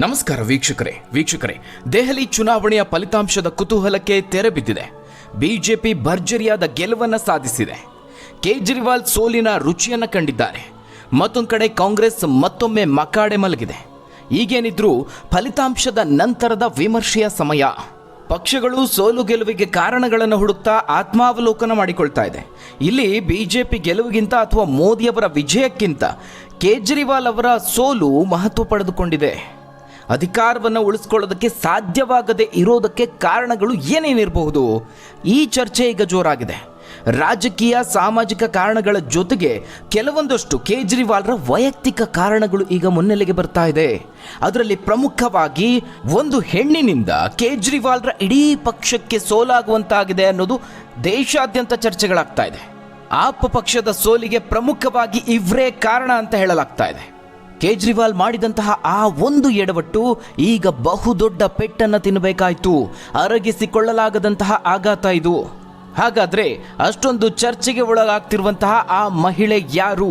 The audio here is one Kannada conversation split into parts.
ನಮಸ್ಕಾರ ವೀಕ್ಷಕರೇ, ದೆಹಲಿ ಚುನಾವಣೆಯ ಫಲಿತಾಂಶದ ಕುತೂಹಲಕ್ಕೆ ತೆರೆ ಬಿದ್ದಿದೆ. ಬಿಜೆಪಿ ಭರ್ಜರಿಯಾದ ಗೆಲುವನ್ನು ಸಾಧಿಸಿದೆ. ಕೇಜ್ರಿವಾಲ್ ಸೋಲಿನ ರುಚಿಯನ್ನು ಕಂಡಿದ್ದಾರೆ. ಮತ್ತೊಂದು ಕಡೆ ಕಾಂಗ್ರೆಸ್ ಮತ್ತೊಮ್ಮೆ ಮಕಾಡೆ ಮಲಗಿದೆ. ಈಗೇನಿದ್ರೂ ಫಲಿತಾಂಶದ ನಂತರದ ವಿಮರ್ಶೆಯ ಸಮಯ. ಪಕ್ಷಗಳು ಸೋಲು ಗೆಲುವಿಗೆ ಕಾರಣಗಳನ್ನು ಹುಡುಕ್ತಾ ಆತ್ಮಾವಲೋಕನ ಮಾಡಿಕೊಳ್ತಾ ಇದೆ. ಇಲ್ಲಿ ಬಿಜೆಪಿ ಗೆಲುವಿಗಿಂತ ಅಥವಾ ಮೋದಿಯವರ ವಿಜಯಕ್ಕಿಂತ ಕೇಜ್ರಿವಾಲ್ ಅವರ ಸೋಲು ಮಹತ್ವ ಪಡೆದುಕೊಂಡಿದೆ. ಅಧಿಕಾರವನ್ನು ಉಳಿಸ್ಕೊಳ್ಳೋದಕ್ಕೆ ಸಾಧ್ಯವಾಗದೆ ಇರೋದಕ್ಕೆ ಕಾರಣಗಳು ಏನೇನಿರಬಹುದು? ಈ ಚರ್ಚೆ ಈಗ ಜೋರಾಗಿದೆ. ರಾಜಕೀಯ ಸಾಮಾಜಿಕ ಕಾರಣಗಳ ಜೊತೆಗೆ ಕೆಲವೊಂದಷ್ಟು ಕೇಜ್ರಿವಾಲ್ರ ವೈಯಕ್ತಿಕ ಕಾರಣಗಳು ಈಗ ಮುನ್ನೆಲೆಗೆ ಬರ್ತಾ ಇದೆ. ಅದರಲ್ಲಿ ಪ್ರಮುಖವಾಗಿ ಒಂದು ಹೆಣ್ಣಿನಿಂದ ಕೇಜ್ರಿವಾಲ್ರ ಇಡೀ ಪಕ್ಷಕ್ಕೆ ಸೋಲಾಗುವಂತಾಗಿದೆ ಅನ್ನೋದು ದೇಶಾದ್ಯಂತ ಚರ್ಚೆಗಳಾಗ್ತಾ ಇದೆ. ಆಪ್ ಪಕ್ಷದ ಸೋಲಿಗೆ ಪ್ರಮುಖವಾಗಿ ಇವರೇ ಕಾರಣ ಅಂತ ಹೇಳಲಾಗ್ತಾ ಇದೆ. ಕೇಜ್ರಿವಾಲ್ ಮಾಡಿದಂತಹ ಆ ಒಂದು ಎಡವಟ್ಟು ಈಗ ಬಹುದೊಡ್ಡ ಪೆಟ್ಟನ್ನು ತಿನ್ನಬೇಕಾಯಿತು. ಅರಗಿಸಿಕೊಳ್ಳಲಾಗದಂತಹ ಆಘಾತ ಇದು. ಹಾಗಾದ್ರೆ ಅಷ್ಟೊಂದು ಚರ್ಚೆಗೆ ಒಳಗಾಗ್ತಿರುವಂತಹ ಆ ಮಹಿಳೆ ಯಾರು?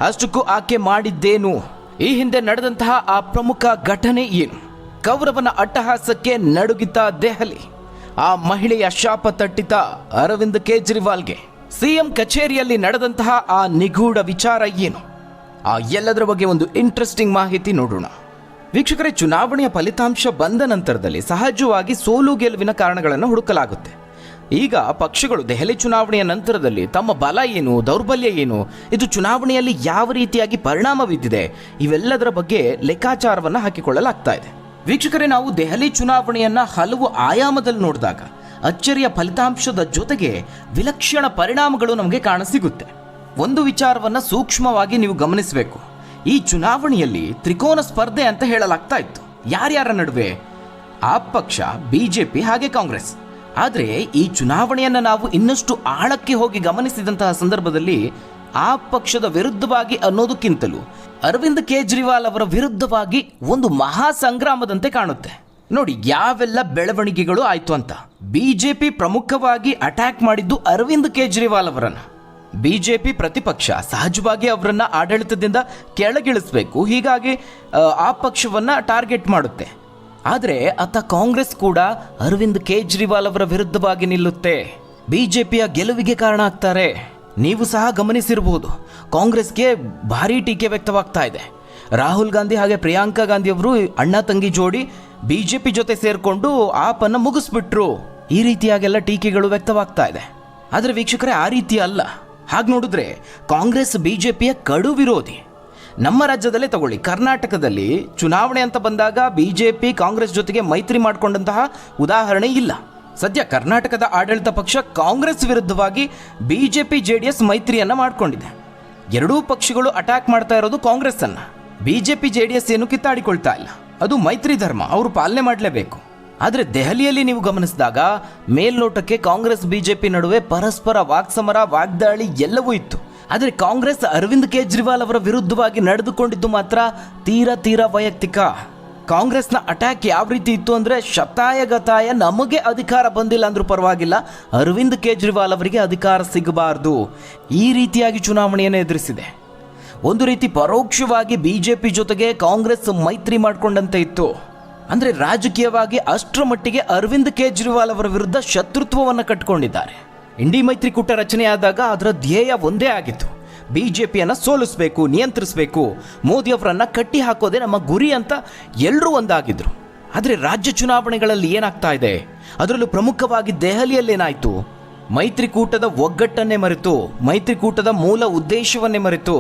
ಅಷ್ಟಕ್ಕೂ ಆಕೆ ಮಾಡಿದ್ದೇನು? ಈ ಹಿಂದೆ ನಡೆದಂತಹ ಆ ಪ್ರಮುಖ ಘಟನೆ ಏನು? ಕೌರವನ ಅಟ್ಟಹಾಸಕ್ಕೆ ನಡುಗಿತ ದೆಹಲಿ. ಆ ಮಹಿಳೆಯ ಶಾಪ ತಟ್ಟಿತ ಅರವಿಂದ್ ಕೇಜ್ರಿವಾಲ್ಗೆ. ಸಿಎಂ ಕಚೇರಿಯಲ್ಲಿ ನಡೆದಂತಹ ಆ ನಿಗೂಢ ವಿಚಾರ ಏನು? ಆ ಎಲ್ಲದರ ಬಗ್ಗೆ ಒಂದು ಇಂಟ್ರೆಸ್ಟಿಂಗ್ ಮಾಹಿತಿ ನೋಡೋಣ. ವೀಕ್ಷಕರೇ, ಚುನಾವಣೆಯ ಫಲಿತಾಂಶ ಬಂದ ನಂತರದಲ್ಲಿ ಸಹಜವಾಗಿ ಸೋಲು ಗೆಲುವಿನ ಕಾರಣಗಳನ್ನು ಹುಡುಕಲಾಗುತ್ತೆ. ಈಗ ಪಕ್ಷಗಳು ದೆಹಲಿ ಚುನಾವಣೆಯ ನಂತರದಲ್ಲಿ ತಮ್ಮ ಬಲ ಏನು, ದೌರ್ಬಲ್ಯ ಏನು, ಇದು ಚುನಾವಣೆಯಲ್ಲಿ ಯಾವ ರೀತಿಯಾಗಿ ಪರಿಣಾಮ ಬಿದ್ದಿದೆ, ಇವೆಲ್ಲದರ ಬಗ್ಗೆ ಲೆಕ್ಕಾಚಾರವನ್ನು ಹಾಕಿಕೊಳ್ಳಲಾಗ್ತಾ ಇದೆ. ವೀಕ್ಷಕರೇ, ನಾವು ದೆಹಲಿ ಚುನಾವಣೆಯನ್ನ ಹಲವು ಆಯಾಮದಲ್ಲಿ ನೋಡಿದಾಗ ಅಚ್ಚರಿಯ ಫಲಿತಾಂಶದ ಜೊತೆಗೆ ವಿಲಕ್ಷಣ ಪರಿಣಾಮಗಳು ನಮಗೆ ಕಾಣಸಿಗುತ್ತೆ. ಒಂದು ವಿಚಾರವನ್ನು ಸೂಕ್ಷ್ಮವಾಗಿ ನೀವು ಗಮನಿಸಬೇಕು. ಈ ಚುನಾವಣೆಯಲ್ಲಿ ತ್ರಿಕೋನ ಸ್ಪರ್ಧೆ ಅಂತ ಹೇಳಲಾಗ್ತಾ ಇತ್ತು. ಯಾರ್ಯಾರ ನಡುವೆ? ಆಪ್ ಪಕ್ಷ, ಬಿಜೆಪಿ ಹಾಗೆ ಕಾಂಗ್ರೆಸ್. ಆದರೆ ಈ ಚುನಾವಣೆಯನ್ನು ನಾವು ಇನ್ನಷ್ಟು ಆಳಕ್ಕೆ ಹೋಗಿ ಗಮನಿಸಿದಂತಹ ಸಂದರ್ಭದಲ್ಲಿ ಆಪ್ ಪಕ್ಷದ ವಿರುದ್ಧವಾಗಿ ಅನ್ನೋದಕ್ಕಿಂತಲೂ ಅರವಿಂದ್ ಕೇಜ್ರಿವಾಲ್ ಅವರ ವಿರುದ್ಧವಾಗಿ ಒಂದು ಮಹಾ ಸಂಗ್ರಾಮದಂತೆ ಕಾಣುತ್ತೆ. ನೋಡಿ ಯಾವೆಲ್ಲ ಬೆಳವಣಿಗೆಗಳು ಆಯ್ತು ಅಂತ. ಬಿಜೆಪಿ ಪ್ರಮುಖವಾಗಿ ಅಟ್ಯಾಕ್ ಮಾಡಿದ್ದು ಅರವಿಂದ್ ಕೇಜ್ರಿವಾಲ್ ಅವರನ್ನು. ಬಿಜೆಪಿ ಪ್ರತಿಪಕ್ಷ ಸಹಜವಾಗಿ ಅವರನ್ನ ಆಡಳಿತದಿಂದ ಕೆಳಗಿಳಿಸಬೇಕು, ಹೀಗಾಗಿ ಆ ಪಕ್ಷವನ್ನ ಟಾರ್ಗೆಟ್ ಮಾಡುತ್ತೆ. ಆದರೆ ಅತ್ತ ಕಾಂಗ್ರೆಸ್ ಕೂಡ ಅರವಿಂದ್ ಕೇಜ್ರಿವಾಲ್ ಅವರ ವಿರುದ್ಧವಾಗಿ ನಿಲ್ಲುತ್ತೆ. ಬಿಜೆಪಿಯ ಗೆಲುವಿಗೆ ಕಾರಣ ಆಗ್ತಾರೆ. ನೀವು ಸಹ ಗಮನಿಸಿರಬಹುದು, ಕಾಂಗ್ರೆಸ್ಗೆ ಭಾರೀ ಟೀಕೆ ವ್ಯಕ್ತವಾಗ್ತಾ ಇದೆ. ರಾಹುಲ್ ಗಾಂಧಿ ಹಾಗೆ ಪ್ರಿಯಾಂಕಾ ಗಾಂಧಿ ಅವರು ಅಣ್ಣ ತಂಗಿ ಜೋಡಿ ಬಿಜೆಪಿ ಜೊತೆ ಸೇರ್ಕೊಂಡು ಆಪನ್ನು ಮುಗಿಸ್ಬಿಟ್ರು. ಈ ರೀತಿಯಾಗೆಲ್ಲ ಟೀಕೆಗಳು ವ್ಯಕ್ತವಾಗ್ತಾ ಇದೆ. ಆದರೆ ವೀಕ್ಷಕರೇ, ಆ ರೀತಿ ಅಲ್ಲ. ಹಾಗೆ ನೋಡಿದ್ರೆ ಕಾಂಗ್ರೆಸ್ ಬಿಜೆಪಿಯ ಕಡು ವಿರೋಧಿ. ನಮ್ಮ ರಾಜ್ಯದಲ್ಲೇ ತಗೊಳ್ಳಿ, ಕರ್ನಾಟಕದಲ್ಲಿ ಚುನಾವಣೆ ಅಂತ ಬಂದಾಗ ಬಿಜೆಪಿ ಕಾಂಗ್ರೆಸ್ ಜೊತೆಗೆ ಮೈತ್ರಿ ಮಾಡಿಕೊಂಡಂತಹ ಉದಾಹರಣೆ ಇಲ್ಲ. ಸದ್ಯ ಕರ್ನಾಟಕದ ಆಡಳಿತ ಪಕ್ಷ ಕಾಂಗ್ರೆಸ್ ವಿರುದ್ಧವಾಗಿ ಬಿಜೆಪಿ ಜೆಡಿಎಸ್ ಮೈತ್ರಿಯನ್ನ ಮಾಡಿಕೊಂಡಿದೆ. ಎರಡೂ ಪಕ್ಷಗಳು ಅಟ್ಯಾಕ್ ಮಾಡ್ತಾ ಇರೋದು ಕಾಂಗ್ರೆಸ್ ಅನ್ನ. ಬಿಜೆಪಿ ಜೆಡಿಎಸ್ ಏನು ಕಿತ್ತಾಡಿಕೊಳ್ತಾ ಇಲ್ಲ. ಅದು ಮೈತ್ರಿ ಧರ್ಮ, ಅವರು ಪಾಲನೆ ಮಾಡಲೇಬೇಕು. ಆದರೆ ದೆಹಲಿಯಲ್ಲಿ ನೀವು ಗಮನಿಸಿದಾಗ ಮೇಲ್ನೋಟಕ್ಕೆ ಕಾಂಗ್ರೆಸ್ ಬಿಜೆಪಿ ನಡುವೆ ಪರಸ್ಪರ ವಾಕ್ಸಮರ, ವಾಗ್ದಾಳಿ ಎಲ್ಲವೂ ಇತ್ತು. ಆದರೆ ಕಾಂಗ್ರೆಸ್ ಅರವಿಂದ್ ಕೇಜ್ರಿವಾಲ್ ಅವರ ವಿರುದ್ಧವಾಗಿ ನಡೆದುಕೊಂಡಿದ್ದು ಮಾತ್ರ ತೀರಾ ವೈಯಕ್ತಿಕ. ಕಾಂಗ್ರೆಸ್ನ ಅಟ್ಯಾಕ್ ಯಾವ ರೀತಿ ಇತ್ತು ಅಂದರೆ, ಶತಾಯಗತಾಯ ನಮಗೆ ಅಧಿಕಾರ ಬಂದಿಲ್ಲ ಅಂದ್ರೂ ಪರವಾಗಿಲ್ಲ, ಅರವಿಂದ್ ಕೇಜ್ರಿವಾಲ್ ಅವರಿಗೆ ಅಧಿಕಾರ ಸಿಗಬಾರ್ದು, ಈ ರೀತಿಯಾಗಿ ಚುನಾವಣೆಯನ್ನು ಎದುರಿಸಿದೆ. ಒಂದು ರೀತಿ ಪರೋಕ್ಷವಾಗಿ ಬಿಜೆಪಿ ಜೊತೆಗೆ ಕಾಂಗ್ರೆಸ್ ಮೈತ್ರಿ ಮಾಡಿಕೊಂಡಂತೆ ಇತ್ತು. ಅಂದರೆ ರಾಜಕೀಯವಾಗಿ ಅಷ್ಟರ ಮಟ್ಟಿಗೆ ಅರವಿಂದ್ ಕೇಜ್ರಿವಾಲ್ ಅವರ ವಿರುದ್ಧ ಶತ್ರುತ್ವವನ್ನು ಕಟ್ಟಿಕೊಂಡಿದ್ದಾರೆ. ಇಂಡಿ ಮೈತ್ರಿಕೂಟ ರಚನೆಯಾದಾಗ ಅದರ ಧ್ಯೇಯ ಒಂದೇ ಆಗಿತ್ತು, ಬಿಜೆಪಿಯನ್ನು ಸೋಲಿಸಬೇಕು, ನಿಯಂತ್ರಿಸಬೇಕು, ಮೋದಿ ಅವರನ್ನು ಕಟ್ಟಿ ಹಾಕೋದೇ ನಮ್ಮ ಗುರಿ ಅಂತ ಎಲ್ಲರೂ ಒಂದಾಗಿದ್ರು. ಆದರೆ ರಾಜ್ಯ ಚುನಾವಣೆಗಳಲ್ಲಿ ಏನಾಗ್ತಾ ಇದೆ, ಅದರಲ್ಲೂ ಪ್ರಮುಖವಾಗಿ ದೆಹಲಿಯಲ್ಲೇನಾಯಿತು, ಮೈತ್ರಿಕೂಟದ ಒಗ್ಗಟ್ಟನ್ನೇ ಮರೆತು, ಮೈತ್ರಿಕೂಟದ ಮೂಲ ಉದ್ದೇಶವನ್ನೇ ಮರೆತು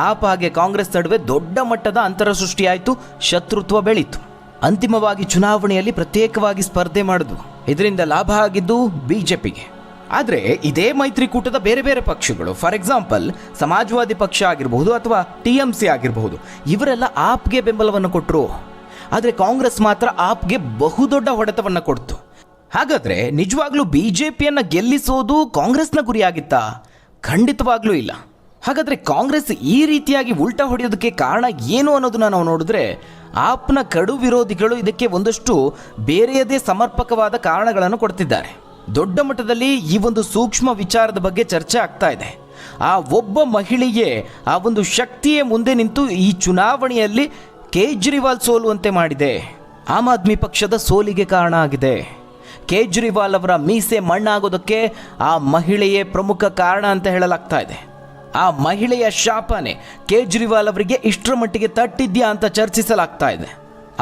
ಆಪ್ ಹಾಗೆ ಕಾಂಗ್ರೆಸ್ ನಡುವೆ ದೊಡ್ಡ ಮಟ್ಟದ ಅಂತರ ಸೃಷ್ಟಿಯಾಯಿತು, ಶತ್ರುತ್ವ ಬೆಳೀತು. ಅಂತಿಮವಾಗಿ ಚುನಾವಣೆಯಲ್ಲಿ ಪ್ರತ್ಯೇಕವಾಗಿ ಸ್ಪರ್ಧೆ ಮಾಡಿದ್ವು. ಇದರಿಂದ ಲಾಭ ಆಗಿದ್ದು ಬಿಜೆಪಿಗೆ. ಆದರೆ ಇದೇ ಮೈತ್ರಿಕೂಟದ ಬೇರೆ ಬೇರೆ ಪಕ್ಷಗಳು, ಫಾರ್ ಎಕ್ಸಾಂಪಲ್ ಸಮಾಜವಾದಿ ಪಕ್ಷ ಆಗಿರಬಹುದು ಅಥವಾ TMC ಆಗಿರಬಹುದು, ಇವರೆಲ್ಲ ಆಪ್ಗೆ ಬೆಂಬಲವನ್ನು ಕೊಟ್ಟರು. ಆದರೆ ಕಾಂಗ್ರೆಸ್ ಮಾತ್ರ ಆಪ್ಗೆ ಬಹುದೊಡ್ಡ ಹೊಡೆತವನ್ನು ಕೊಡ್ತು. ಹಾಗಾದರೆ ನಿಜವಾಗ್ಲೂ ಬಿಜೆಪಿಯನ್ನು ಗೆಲ್ಲಿಸೋದು ಕಾಂಗ್ರೆಸ್ನ ಗುರಿಯಾಗಿತ್ತಾ? ಖಂಡಿತವಾಗ್ಲೂ ಇಲ್ಲ. ಹಾಗಾದರೆ ಕಾಂಗ್ರೆಸ್ ಈ ರೀತಿಯಾಗಿ ಉಲ್ಟಾ ಹೊಡೆಯೋದಕ್ಕೆ ಕಾರಣ ಏನು ಅನ್ನೋದನ್ನ ನಾವು ನೋಡಿದ್ರೆ, ಆಪ್ನ ಕಡು ವಿರೋಧಿಗಳು ಇದಕ್ಕೆ ಒಂದಷ್ಟು ಬೇರೆಯದೇ ಸಮರ್ಪಕವಾದ ಕಾರಣಗಳನ್ನು ಕೊಡ್ತಿದ್ದಾರೆ. ದೊಡ್ಡ ಮಟ್ಟದಲ್ಲಿ ಈ ಒಂದು ಸೂಕ್ಷ್ಮ ವಿಚಾರದ ಬಗ್ಗೆ ಚರ್ಚೆ ಆಗ್ತಾ ಇದೆ. ಆ ಒಬ್ಬ ಮಹಿಳೆಯೇ, ಆ ಒಂದು ಶಕ್ತಿಯೇ ಮುಂದೆ ನಿಂತು ಈ ಚುನಾವಣೆಯಲ್ಲಿ ಕೇಜ್ರಿವಾಲ್ ಸೋಲುವಂತೆ ಮಾಡಿದೆ. ಆಮ್ ಆದ್ಮಿ ಪಕ್ಷದ ಸೋಲಿಗೆ ಕಾರಣ ಆಗಿದೆ. ಕೇಜ್ರಿವಾಲ್ ಅವರ ಮೀಸೆ ಮಣ್ಣಾಗೋದಕ್ಕೆ ಆ ಮಹಿಳೆಯೇ ಪ್ರಮುಖ ಕಾರಣ ಅಂತ ಹೇಳಲಾಗ್ತಾ ಇದೆ. ಆ ಮಹಿಳೆಯ ಶಾಪನೆ ಕೇಜ್ರಿವಾಲ್ ಅವರಿಗೆ ಇಷ್ಟರ ಮಟ್ಟಿಗೆ ತಟ್ಟಿದ್ಯಾ ಅಂತ ಚರ್ಚಿಸಲಾಗ್ತಾ ಇದೆ.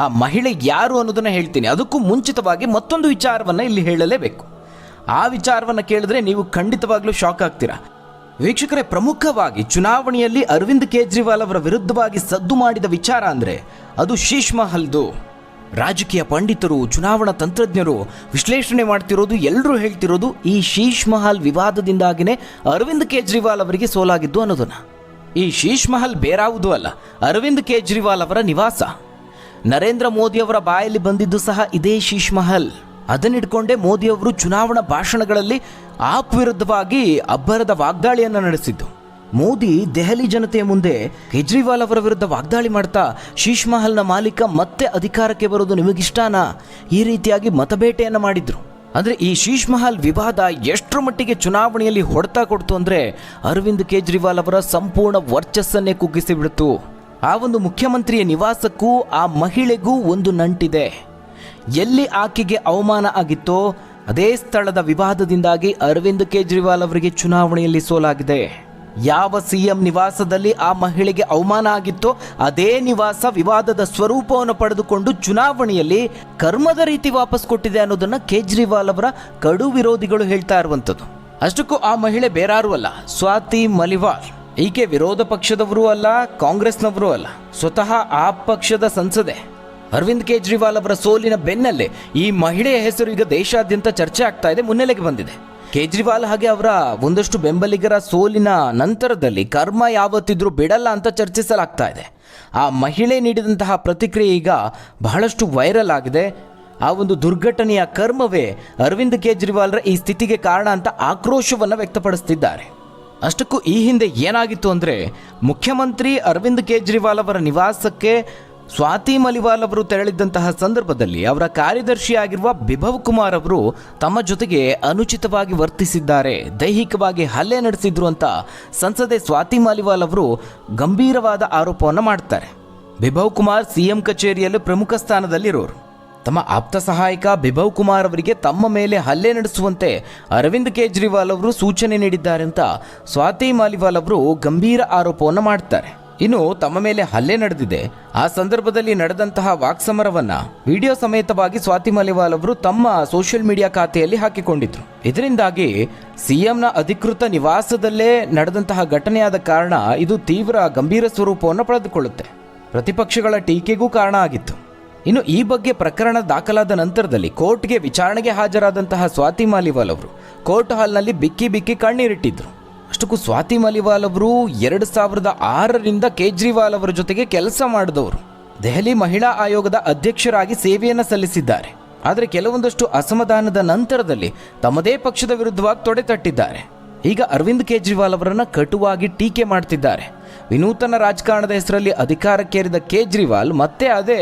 ಆ ಮಹಿಳೆ ಯಾರು ಅನ್ನೋದನ್ನು ಹೇಳ್ತೀನಿ. ಅದಕ್ಕೂ ಮುಂಚಿತವಾಗಿ ಮತ್ತೊಂದು ವಿಚಾರವನ್ನು ಇಲ್ಲಿ ಹೇಳಲೇಬೇಕು. ಆ ವಿಚಾರವನ್ನು ಕೇಳಿದ್ರೆ ನೀವು ಖಂಡಿತವಾಗ್ಲೂ ಶಾಕ್ ಆಗ್ತೀರಾ. ವೀಕ್ಷಕರೇ, ಪ್ರಮುಖವಾಗಿ ಚುನಾವಣೆಯಲ್ಲಿ ಅರವಿಂದ್ ಕೇಜ್ರಿವಾಲ್ ಅವರ ವಿರುದ್ಧವಾಗಿ ಸದ್ದು ಮಾಡಿದ ವಿಚಾರ ಅಂದರೆ ಅದು ಶೀಶ್ ಮಹಲ್ದು. ರಾಜಕೀಯ ಪಂಡಿತರು, ಚುನಾವಣಾ ತಂತ್ರಜ್ಞರು ವಿಶ್ಲೇಷಣೆ ಮಾಡ್ತಿರೋದು, ಎಲ್ಲರೂ ಹೇಳ್ತಿರೋದು ಈ ಶೀಶ್ ಮಹಲ್ ವಿವಾದದಿಂದಾಗಿನೇ ಅರವಿಂದ್ ಕೇಜ್ರಿವಾಲ್ ಅವರಿಗೆ ಸೋಲಾಗಿದ್ದು ಅನ್ನೋದನ್ನು. ಈ ಶೀಶ್ ಮಹಲ್ ಬೇರಾವುದೂ ಅಲ್ಲ, ಅರವಿಂದ್ ಕೇಜ್ರಿವಾಲ್ ಅವರ ನಿವಾಸ. ನರೇಂದ್ರ ಮೋದಿ ಅವರ ಬಾಯಲ್ಲಿ ಬಂದಿದ್ದು ಸಹ ಇದೇ ಶೀಶ್ ಮಹಲ್. ಅದನ್ನಿಟ್ಕೊಂಡೇ ಮೋದಿ ಅವರು ಚುನಾವಣಾ ಭಾಷಣಗಳಲ್ಲಿ ಆಪ್ ವಿರುದ್ಧವಾಗಿ ಅಬ್ಬರದ ವಾಗ್ದಾಳಿಯನ್ನು ನಡೆಸಿದ್ದು. ಮೋದಿ ದೆಹಲಿ ಜನತೆಯ ಮುಂದೆ ಕೇಜ್ರಿವಾಲ್ ಅವರ ವಿರುದ್ಧ ವಾಗ್ದಾಳಿ ಮಾಡ್ತಾ, ಶೀಶ್ ಮಹಲ್ನ ಮಾಲೀಕ ಮತ್ತೆ ಅಧಿಕಾರಕ್ಕೆ ಬರೋದು ನಿಮಗಿಷ್ಟಾನಾ, ಈ ರೀತಿಯಾಗಿ ಮತಬೇಟೆಯನ್ನು ಮಾಡಿದ್ರು. ಅಂದರೆ ಈ ಶೀಶ್ ಮಹಲ್ ವಿವಾದ ಎಷ್ಟರ ಮಟ್ಟಿಗೆ ಚುನಾವಣೆಯಲ್ಲಿ ಹೊಡೆತ ಕೊಡ್ತು ಅಂದರೆ ಅರವಿಂದ್ ಕೇಜ್ರಿವಾಲ್ ಅವರ ಸಂಪೂರ್ಣ ವರ್ಚಸ್ಸನ್ನೇ ಕುಗ್ಗಿಸಿಬಿಡ್ತು. ಆ ಒಂದು ಮುಖ್ಯಮಂತ್ರಿಯ ನಿವಾಸಕ್ಕೂ ಆ ಮಹಿಳೆಗೂ ಒಂದು ನಂಟಿದೆ. ಎಲ್ಲಿ ಆಕೆಗೆ ಅವಮಾನ ಆಗಿತ್ತೋ ಅದೇ ಸ್ಥಳದ ವಿವಾದದಿಂದಾಗಿ ಅರವಿಂದ್ ಕೇಜ್ರಿವಾಲ್ ಅವರಿಗೆ ಚುನಾವಣೆಯಲ್ಲಿ ಸೋಲಾಗಿದೆ. ಯಾವ ಸಿಎಂ ನಿವಾಸದಲ್ಲಿ ಆ ಮಹಿಳೆಗೆ ಅವಮಾನ ಆಗಿತ್ತೋ ಅದೇ ನಿವಾಸ ವಿವಾದದ ಸ್ವರೂಪವನ್ನು ಪಡೆದುಕೊಂಡು ಚುನಾವಣೆಯಲ್ಲಿ ಕರ್ಮದ ರೀತಿ ವಾಪಸ್ ಕೊಟ್ಟಿದೆ ಅನ್ನೋದನ್ನ ಕೇಜ್ರಿವಾಲ್ ಅವರ ಕಡು ವಿರೋಧಿಗಳು ಹೇಳ್ತಾ ಇರುವಂಥದ್ದು. ಅಷ್ಟಕ್ಕೂ ಆ ಮಹಿಳೆ ಬೇರಾರೂ ಅಲ್ಲ, ಸ್ವಾತಿ ಮಲಿವಾಲ್. ಈಕೆ ವಿರೋಧ ಪಕ್ಷದವರೂ ಅಲ್ಲ, ಕಾಂಗ್ರೆಸ್ನವರೂ ಅಲ್ಲ, ಸ್ವತಃ ಆ ಪಕ್ಷದ ಸಂಸದೆ. ಅರವಿಂದ್ ಕೇಜ್ರಿವಾಲ್ ಅವರ ಸೋಲಿನ ಬೆನ್ನಲ್ಲೇ ಈ ಮಹಿಳೆಯ ಹೆಸರು ಈಗ ದೇಶಾದ್ಯಂತ ಚರ್ಚೆ ಆಗ್ತಾ ಇದೆ, ಮುನ್ನೆಲೆಗೆ ಬಂದಿದೆ. ಕೇಜ್ರಿವಾಲ್ ಹಾಗೆ ಅವರ ಒಂದಷ್ಟು ಬೆಂಬಲಿಗರ ಸೋಲಿನ ನಂತರದಲ್ಲಿ ಕರ್ಮ ಯಾವತ್ತಿದ್ರೂ ಬಿಡಲ್ಲ ಅಂತ ಚರ್ಚಿಸಲಾಗ್ತಾ ಇದೆ. ಆ ಮಹಿಳೆ ನೀಡಿದಂತಹ ಪ್ರತಿಕ್ರಿಯೆ ಈಗ ಬಹಳಷ್ಟು ವೈರಲ್ ಆಗಿದೆ. ಆ ಒಂದು ದುರ್ಘಟನೆಯ ಕರ್ಮವೇ ಅರವಿಂದ್ ಕೇಜ್ರಿವಾಲ್ರ ಈ ಸ್ಥಿತಿಗೆ ಕಾರಣ ಅಂತ ಆಕ್ರೋಶವನ್ನು ವ್ಯಕ್ತಪಡಿಸುತ್ತಿದ್ದಾರೆ. ಅಷ್ಟಕ್ಕೂ ಈ ಹಿಂದೆ ಏನಾಗಿತ್ತು ಅಂದರೆ, ಮುಖ್ಯಮಂತ್ರಿ ಅರವಿಂದ್ ಕೇಜ್ರಿವಾಲ್ ಅವರ ನಿವಾಸಕ್ಕೆ ಸ್ವಾತಿ ಮಲಿವಾಲ್ ಅವರು ತೆರಳಿದ್ದಂತಹ ಸಂದರ್ಭದಲ್ಲಿ ಅವರ ಕಾರ್ಯದರ್ಶಿಯಾಗಿರುವ ಬಿಭವ್ ಕುಮಾರ್ ಅವರು ತಮ್ಮ ಜೊತೆಗೆ ಅನುಚಿತವಾಗಿ ವರ್ತಿಸಿದ್ದಾರೆ, ದೈಹಿಕವಾಗಿ ಹಲ್ಲೆ ನಡೆಸಿದ್ರು ಅಂತ ಸಂಸದೆ ಸ್ವಾತಿ ಮಲಿವಾಲ್ ಅವರು ಗಂಭೀರವಾದ ಆರೋಪವನ್ನು ಮಾಡ್ತಾರೆ. ಬಿಭವ್ ಕುಮಾರ್ ಸಿಎಂ ಕಚೇರಿಯಲ್ಲಿ ಪ್ರಮುಖ ಸ್ಥಾನದಲ್ಲಿರೋರು. ತಮ್ಮ ಆಪ್ತ ಸಹಾಯಕ ಬಿಭವ್ ಕುಮಾರ್ ಅವರಿಗೆ ತಮ್ಮ ಮೇಲೆ ಹಲ್ಲೆ ನಡೆಸುವಂತೆ ಅರವಿಂದ್ ಕೇಜ್ರಿವಾಲ್ ಅವರು ಸೂಚನೆ ನೀಡಿದ್ದಾರೆ ಅಂತ ಸ್ವಾತಿ ಮಲಿವಾಲ್ ಅವರು ಗಂಭೀರ ಆರೋಪವನ್ನು ಮಾಡ್ತಾರೆ. ಇನ್ನು ತಮ್ಮ ಮೇಲೆ ಹಲ್ಲೆ ನಡೆದಿದೆ, ಆ ಸಂದರ್ಭದಲ್ಲಿ ನಡೆದಂತಹ ವಾಕ್ಸಮರವನ್ನ ವಿಡಿಯೋ ಸಮೇತವಾಗಿ ಸ್ವಾತಿ ಮಲಿವಾಲ್ ಅವರು ತಮ್ಮ ಸೋಷಿಯಲ್ ಮೀಡಿಯಾ ಖಾತೆಯಲ್ಲಿ ಹಾಕಿಕೊಂಡಿದ್ರು. ಇದರಿಂದಾಗಿ ಸಿಎಂನ ಅಧಿಕೃತ ನಿವಾಸದಲ್ಲೇ ನಡೆದಂತಹ ಘಟನೆಯಾದ ಕಾರಣ ಇದು ತೀವ್ರ ಗಂಭೀರ ಸ್ವರೂಪವನ್ನು ಪಡೆದುಕೊಳ್ಳುತ್ತೆ. ಪ್ರತಿಪಕ್ಷಗಳ ಟೀಕೆಗೂ ಕಾರಣ ಆಗಿತ್ತು. ಇನ್ನು ಈ ಬಗ್ಗೆ ಪ್ರಕರಣ ದಾಖಲಾದ ನಂತರದಲ್ಲಿ ಕೋರ್ಟ್ಗೆ ವಿಚಾರಣೆಗೆ ಹಾಜರಾದಂತಹ ಸ್ವಾತಿ ಮಲಿವಾಲ್ ಅವರು ಕೋರ್ಟ್ ಹಾಲ್ನಲ್ಲಿ ಬಿಕ್ಕಿ ಬಿಕ್ಕಿ ಕಣ್ಣೀರಿಟ್ಟಿದ್ರು. ಅಷ್ಟಕ್ಕೂ ಸ್ವಾತಿ ಮಲಿವಾಲ್ ಅವರು 2006ರಿಂದ ಕೇಜ್ರಿವಾಲ್ ಅವರ ಜೊತೆಗೆ ಕೆಲಸ ಮಾಡಿದವರು. ದೆಹಲಿ ಮಹಿಳಾ ಆಯೋಗದ ಅಧ್ಯಕ್ಷರಾಗಿ ಸೇವೆಯನ್ನು ಸಲ್ಲಿಸಿದ್ದಾರೆ. ಆದರೆ ಕೆಲವೊಂದಷ್ಟು ಅಸಮಾಧಾನದ ನಂತರದಲ್ಲಿ ತಮ್ಮದೇ ಪಕ್ಷದ ವಿರುದ್ಧವಾಗಿ ತೊಡೆತಟ್ಟಿದ್ದಾರೆ. ಈಗ ಅರವಿಂದ್ ಕೇಜ್ರಿವಾಲ್ ಅವರನ್ನು ಕಟುವಾಗಿ ಟೀಕೆ ಮಾಡ್ತಿದ್ದಾರೆ. ವಿನೂತನ ರಾಜಕಾರಣದ ಹೆಸರಲ್ಲಿ ಅಧಿಕಾರಕ್ಕೇರಿದ ಕೇಜ್ರಿವಾಲ್ ಮತ್ತೆ ಅದೇ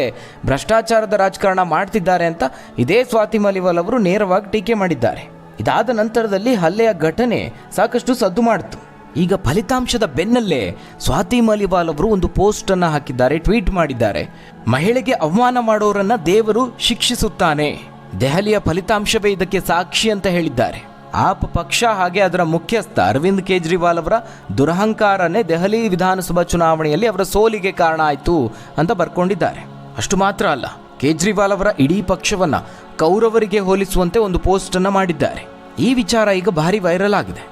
ಭ್ರಷ್ಟಾಚಾರದ ರಾಜಕಾರಣ ಮಾಡ್ತಿದ್ದಾರೆ ಅಂತ ಇದೇ ಸ್ವಾತಿ ಮಲಿವಾಲ್ ಅವರು ನೇರವಾಗಿ ಟೀಕೆ ಮಾಡಿದ್ದಾರೆ. ಇದಾದ ನಂತರದಲ್ಲಿ ಹಲ್ಲೆಯ ಘಟನೆ ಸಾಕಷ್ಟು ಸದ್ದು ಮಾಡಿತು. ಈಗ ಫಲಿತಾಂಶದ ಬೆನ್ನಲ್ಲೇ ಸ್ವಾತಿ ಮಲಿವಾಲ್ ಅವರು ಒಂದು ಪೋಸ್ಟ್ ಅನ್ನು ಹಾಕಿದ್ದಾರೆ, ಟ್ವೀಟ್ ಮಾಡಿದ್ದಾರೆ. ಮಹಿಳೆಗೆ ಅವಮಾನ ಮಾಡೋರನ್ನ ದೇವರು ಶಿಕ್ಷಿಸುತ್ತಾನೆ, ದೆಹಲಿಯ ಫಲಿತಾಂಶವೇ ಇದಕ್ಕೆ ಸಾಕ್ಷಿ ಅಂತ ಹೇಳಿದ್ದಾರೆ. ಆಪ್ ಪಕ್ಷ ಹಾಗೆ ಅದರ ಮುಖ್ಯಸ್ಥ ಅರವಿಂದ್ ಕೇಜ್ರಿವಾಲ್ ಅವರ ದುರಹಂಕಾರನೇ ದೆಹಲಿ ವಿಧಾನಸಭಾ ಚುನಾವಣೆಯಲ್ಲಿ ಅವರ ಸೋಲಿಗೆ ಕಾರಣ ಆಯಿತು ಅಂತ ಬರ್ಕೊಂಡಿದ್ದಾರೆ. ಅಷ್ಟು ಮಾತ್ರ ಅಲ್ಲ, ಕೇಜ್ರಿವಾಲ್ ಅವರ ಇಡೀ ಪಕ್ಷವನ್ನ ಕೌರವರಿಗೆ ಹೋಲಿಸುವಂತೆ ಒಂದು ಪೋಸ್ಟ್ ಅನ್ನ ಮಾಡಿದ್ದಾರೆ. ಈ ವಿಚಾರ ಈಗ ಭಾರಿ ವೈರಲ್ ಆಗಿದೆ.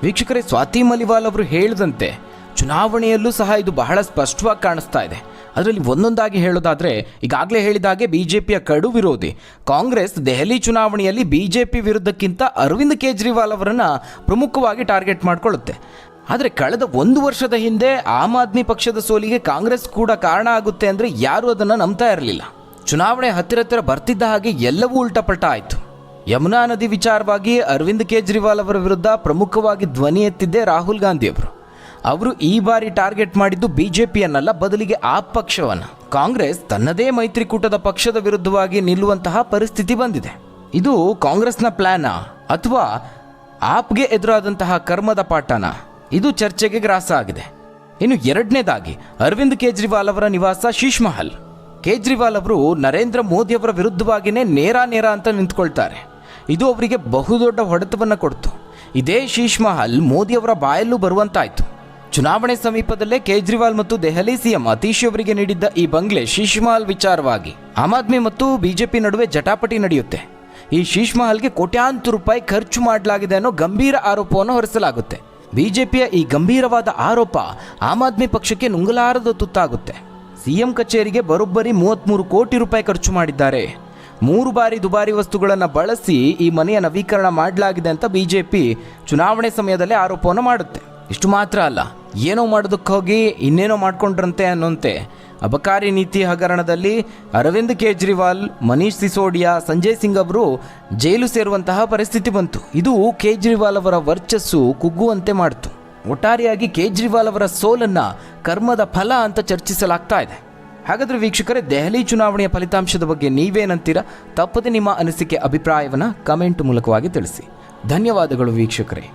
ವೀಕ್ಷಕರೇ, ಸ್ವಾತಿ ಮಲಿವಾಲ್ ಅವರು ಹೇಳಿದಂತೆ ಚುನಾವಣೆಯಲ್ಲೂ ಸಹ ಇದು ಬಹಳ ಸ್ಪಷ್ಟವಾಗಿ ಕಾಣಿಸ್ತಾ ಇದೆ. ಅದರಲ್ಲಿ ಒಂದೊಂದಾಗಿ ಹೇಳೋದಾದರೆ, ಈಗಾಗಲೇ ಹೇಳಿದಾಗೆ ಬಿಜೆಪಿಯ ಕಡು ವಿರೋಧಿ ಕಾಂಗ್ರೆಸ್ ದೆಹಲಿ ಚುನಾವಣೆಯಲ್ಲಿ ಬಿಜೆಪಿ ವಿರುದ್ಧಕ್ಕಿಂತ ಅರವಿಂದ್ ಕೇಜ್ರಿವಾಲ್ ಅವರನ್ನು ಪ್ರಮುಖವಾಗಿ ಟಾರ್ಗೆಟ್ ಮಾಡಿಕೊಳ್ಳುತ್ತೆ. ಆದರೆ ಕಳೆದ 1 ವರ್ಷದ ಹಿಂದೆ ಆಮ್ ಆದ್ಮಿ ಪಕ್ಷದ ಸೋಲಿಗೆ ಕಾಂಗ್ರೆಸ್ ಕೂಡ ಕಾರಣ ಆಗುತ್ತೆ ಅಂದರೆ ಯಾರೂ ಅದನ್ನು ನಂಬ್ತಾ ಇರಲಿಲ್ಲ. ಚುನಾವಣೆ ಹತ್ತಿರ ಬರ್ತಿದ್ದ ಹಾಗೆ ಎಲ್ಲವೂ ಉಲ್ಟಪಲ್ಟ ಆಯಿತು. ಯಮುನಾ ನದಿ ವಿಚಾರವಾಗಿ ಅರವಿಂದ್ ಕೇಜ್ರಿವಾಲ್ ಅವರ ವಿರುದ್ಧ ಪ್ರಮುಖವಾಗಿ ಧ್ವನಿ ಎತ್ತಿದ್ದೇ ರಾಹುಲ್ ಗಾಂಧಿ ಅವರು ಈ ಬಾರಿ ಟಾರ್ಗೆಟ್ ಮಾಡಿದ್ದು ಬಿಜೆಪಿಯನ್ನಲ್ಲ, ಬದಲಿಗೆ ಆ ಪಕ್ಷವನ್ನು. ಕಾಂಗ್ರೆಸ್ ತನ್ನದೇ ಮೈತ್ರಿಕೂಟದ ಪಕ್ಷದ ವಿರುದ್ಧವಾಗಿ ನಿಲ್ಲುವಂತಹ ಪರಿಸ್ಥಿತಿ ಬಂದಿದೆ. ಇದು ಕಾಂಗ್ರೆಸ್ನ ಪ್ಲಾನಾ ಅಥವಾ ಆಪ್ಗೆ ಎದುರಾದಂತಹ ಕರ್ಮದ ಪಾಠನ? ಇದು ಚರ್ಚೆಗೆ ಗ್ರಾಸ ಆಗಿದೆ. ಇನ್ನು ಎರಡನೇದಾಗಿ ಅರವಿಂದ್ ಕೇಜ್ರಿವಾಲ್ ಅವರ ನಿವಾಸ ಶೀಶ್ ಮಹಲ್. ಕೇಜ್ರಿವಾಲ್ ಅವರು ನರೇಂದ್ರ ಮೋದಿ ಅವರ ವಿರುದ್ಧವಾಗಿಯೇ ನೇರ ಅಂತ ನಿಂತ್ಕೊಳ್ತಾರೆ. ಇದು ಅವರಿಗೆ ಬಹುದೊಡ್ಡ ಹೊಡೆತವನ್ನು ಕೊಡ್ತು. ಇದೇ ಶೀಶ್ ಮಹಲ್ ಮೋದಿ ಅವರ ಬಾಯಲ್ಲೂ ಬರುವಂತಾಯಿತು. ಚುನಾವಣೆ ಸಮೀಪದಲ್ಲೇ ಕೇಜ್ರಿವಾಲ್ ಮತ್ತು ದೆಹಲಿ ಸಿಎಂ ಅತೀಶ್ ಅವರಿಗೆ ನೀಡಿದ್ದ ಈ ಬಂಗ್ಲೆ ಶೀಶ್ ಮಹಲ್ ವಿಚಾರವಾಗಿ ಆಮ್ ಆದ್ಮಿ ಮತ್ತು ಬಿಜೆಪಿ ನಡುವೆ ಜಟಾಪಟಿ ನಡೆಯುತ್ತೆ. ಈ ಶೀಶ್ ಮಹಲ್ಗೆ ಕೋಟ್ಯಾಂತರ ರೂಪಾಯಿ ಖರ್ಚು ಮಾಡಲಾಗಿದೆ ಅನ್ನೋ ಗಂಭೀರ ಆರೋಪವನ್ನು ಹೊರಿಸಲಾಗುತ್ತೆ. ಬಿಜೆಪಿಯ ಈ ಗಂಭೀರವಾದ ಆರೋಪ ಆಮ್ ಆದ್ಮಿ ಪಕ್ಷಕ್ಕೆ ನುಂಗಲಾರದ ತುತ್ತಾಗುತ್ತೆ. ಸಿಎಂ ಕಚೇರಿಗೆ ಬರೋಬ್ಬರಿ 33 ಕೋಟಿ ರೂಪಾಯಿ ಖರ್ಚು ಮಾಡಿದ್ದಾರೆ. 3 ಬಾರಿ ದುಬಾರಿ ವಸ್ತುಗಳನ್ನು ಬಳಸಿ ಈ ಮನೆಯ ನವೀಕರಣ ಮಾಡಲಾಗಿದೆ ಅಂತ ಬಿಜೆಪಿ ಚುನಾವಣೆ ಸಮಯದಲ್ಲೇ ಆರೋಪವನ್ನು ಮಾಡುತ್ತೆ. ಇಷ್ಟು ಮಾತ್ರ ಅಲ್ಲ, ಏನೋ ಮಾಡೋದಕ್ಕೆ ಹೋಗಿ ಇನ್ನೇನೋ ಮಾಡ್ಕೊಂಡ್ರಂತೆ ಅನ್ನೋಂತೆ ಅಬಕಾರಿ ನೀತಿ ಹಗರಣದಲ್ಲಿ ಅರವಿಂದ್ ಕೇಜ್ರಿವಾಲ್, ಮನೀಶ್ ಸಿಸೋಡಿಯಾ, ಸಂಜಯ್ ಸಿಂಗ್ ಅವರು ಜೈಲು ಸೇರುವಂತಹ ಪರಿಸ್ಥಿತಿ ಬಂತು. ಇದು ಕೇಜ್ರಿವಾಲ್ ಅವರ ವರ್ಚಸ್ಸು ಕುಗ್ಗುವಂತೆ ಮಾಡಿತು. ಒಟ್ಟಾರೆಯಾಗಿ ಕೇಜ್ರಿವಾಲ್ ಅವರ ಸೋಲನ್ನು ಕರ್ಮದ ಫಲ ಅಂತ ಚರ್ಚಿಸಲಾಗ್ತಾ ಇದೆ. ಹಾಗಾದರೆ ವೀಕ್ಷಕರೇ, ದೆಹಲಿ ಚುನಾವಣೆಯ ಫಲಿತಾಂಶದ ಬಗ್ಗೆ ನೀವೇನಂತೀರಾ? ತಪ್ಪದೆ ನಿಮ್ಮ ಅನಿಸಿಕೆ, ಅಭಿಪ್ರಾಯವನ್ನು ಕಮೆಂಟ್ ಮೂಲಕವಾಗಿ ತಿಳಿಸಿ. ಧನ್ಯವಾದಗಳು ವೀಕ್ಷಕರೇ.